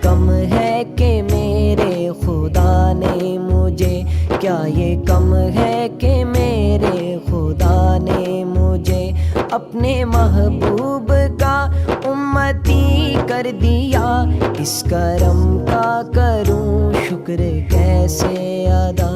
कम है कि मेरे खुदा ने मुझे, क्या ये कम है कि मेरे खुदा ने मुझे अपने महबूब का उम्मती कर दिया। इस करम का करूं शुक्र कैसे अदा।